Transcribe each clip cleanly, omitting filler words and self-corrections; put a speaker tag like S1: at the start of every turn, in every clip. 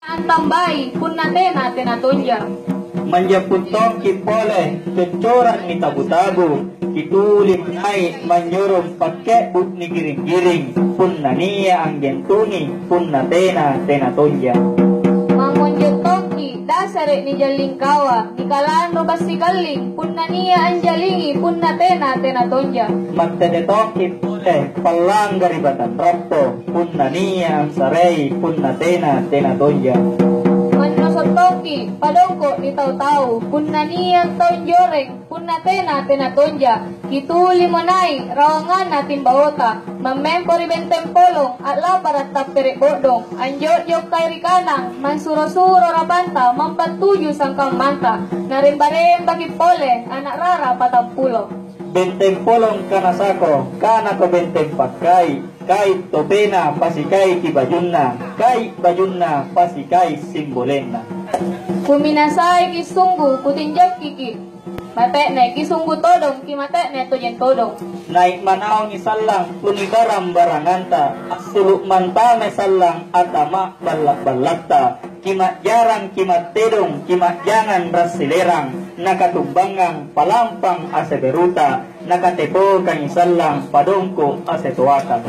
S1: Tambahi punna tena tenatonja.
S2: Manjaputong kipole kecoran ni tabu-tabu kitulim ay manyurum pakai buk ni giring-giring punna niya ang gentuni punna tena tenatonja.
S1: Mangonjo toki dasare ni jaling kawa ni kalano basikaling punna niya ang jalingi punna tena tenatonja.
S2: Magtadetong kipole palang garibatan rapto punna niya ang saray punna tena tenatonja.
S1: Toki padongko ni tau-tau punna niyang taon joreng punna tena tenatonja kituli monai rawangan natin bawota mamempori benteng polong at laparat tapere bodong anjot yok kay rikanang mansuro-suro rabanta mampatuju sangkang manta narimbarem bagi pole anak rara patampulo
S2: benteng polong kanasako kana ko benteng pakai kai topena pasikai ti bajunna kai bajunna pasikai simbolenna.
S1: Kuminasay kisunggu kutinjak kiki mate ne kisunggu todong ki mate ne tojen todong
S2: naik manaw ni sallang punibaram baranganta asuluk mantame sallang atama balak-balakta kimat jarang kimat tedong kimat jangan rasilerang nakatumbangang palampang aseberuta nakatepo kang sallang padongko asetuatan.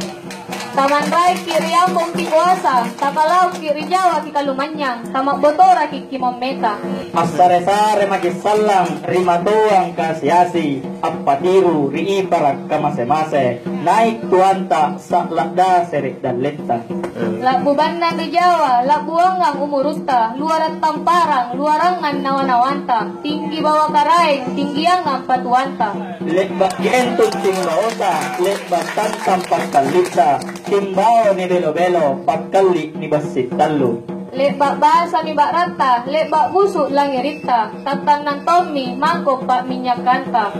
S1: Taman rai kiri ambong ti kuasa, takalau kiri jawa ki kalumanyang, tamak botora ki kimometa.
S2: Asare-sare magisallang rimatuang kasiasi, appatiru riiparak kamase-mase, naik tuanta sa lakda serik dan lenta.
S1: Lakbuban ng Jawa, lakbuangang umurusta, luarat tamparang, luarangan nawanawanta, tinggi bawa karaing, tinggiangang patuanta.
S2: Lekbak gientong tingbaota, lekbak tantang pagkalita, timbao ni belo-belo, pagkali ni basit talo.
S1: Lebak bahasa ni bak rata, lebak busuk langirita, tatang ng Tommy, mangkok pak minyak kanta.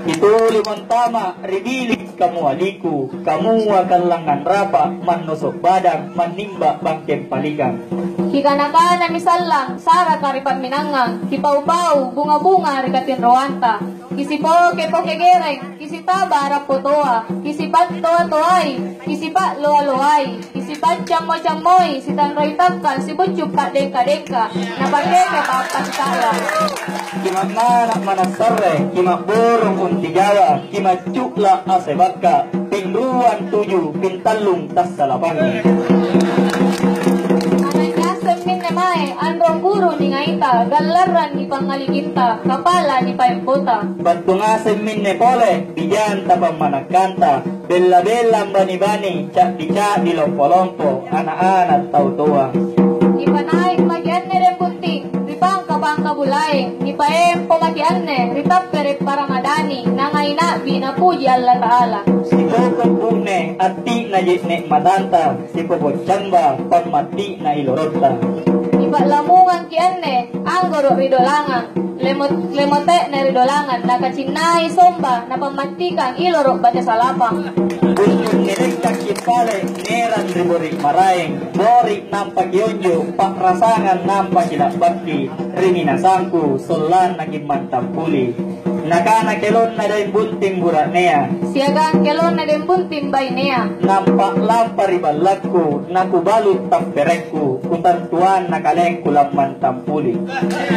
S2: Itu limon tama, ribilik kamu aliku, kamu akan langan rapa, manusok badang, manimba bangkem paligang.
S1: Hikanakana misallang, sara karipan minangang, kipau-pau, bunga-bunga rikatin roanta. Kisipo kepoke gereng, kisitaba rapotoa, kisipat toa-toai, kisipat loa-loai, kisipat camo-camoy, sitanroy takkan, sibucuk pak dengka-dengka, napakeke papasala.
S2: Kimak manak manasare, kimak borong untigawa, kimak cukla asebaka, pingruan tujuh, pintalung tas salabangi.
S1: Mae, androng guru ni ngaita, galaran ni pangaliginta, kapala ni paimpota.
S2: Bantungasen minne pole, bijan tapang managkanta, bella-bella bani-bani, cak di lompo-lompo, anak-anak tau-tua.
S1: Ni panaik magianne rin punting, ripang kapangka bulaing, ni paempo magianne, ritap perek para madani, nangaina binapuji Allah Ta'ala.
S2: Si Bokong Bune, ati na jitne madanta, si Pobocamba, pagmati na ilorota.
S1: Iba lamungan kianne, anggoro ridolangan, lemote na ridolangan, nakacinai somba, napamatikang ilorok bate salapang.
S2: Bunyong nirekak kipale, neran riborik maraeng, borik nampak yonjo, pak rasangan nampak kilapaki, riminasangku, solan naging mantampuli. Nakana kelon na day bunting burak nea.
S1: Siagang kelon na day bunting bay nea.
S2: Nampak lampari balakku, nakubalut tamperekku, kutantuan nakaleng kulang mantampuli.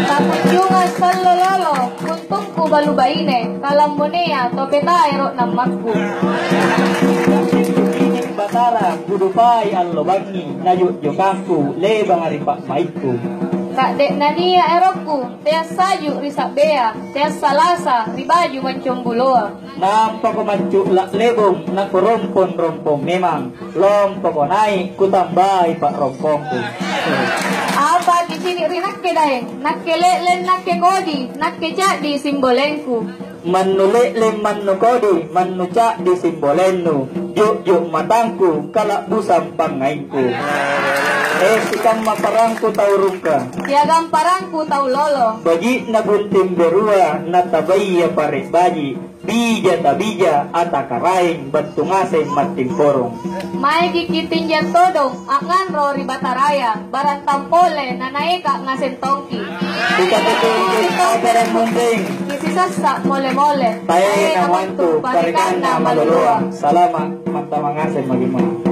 S1: Takunjungan salololo, kuntungku balubaine, kalambonea, topetay ro ng makku.
S2: Batara, kudupai ang lobangi, nayut yokangku, lebang aripak maikku.
S1: Kak dek nania erokku, teas sayu risak bea, teas salasa, ribaju mancong buloa.
S2: Nampak mancuk lak lebong, naku rompong memang, lompok naik, kutambai pak rompongku.
S1: Apa di sini rinakke daeng, nakke lelen nakke kodi, nakke cak di simbolenku.
S2: Manulek lem manu kodi, manu cak di simbolennu, juk matangku, kalak busam pangainku. Sikang maparangku tau rungka.
S1: Siagam parangku tau lolo.
S2: Bagi nabunting berua, natabaya pares baji, bija tabija, atakaraing, batungasen mating porong.
S1: May gikitin jan todong, akan ro ribataraya, barat tampole, nanaika ngasentongki.
S2: Ikatutunjuk ajaran munting.
S1: Kisisasa mole-mole.
S2: Tayo namantu, parikan na maluluang. Salamat, magtamangasen magimang.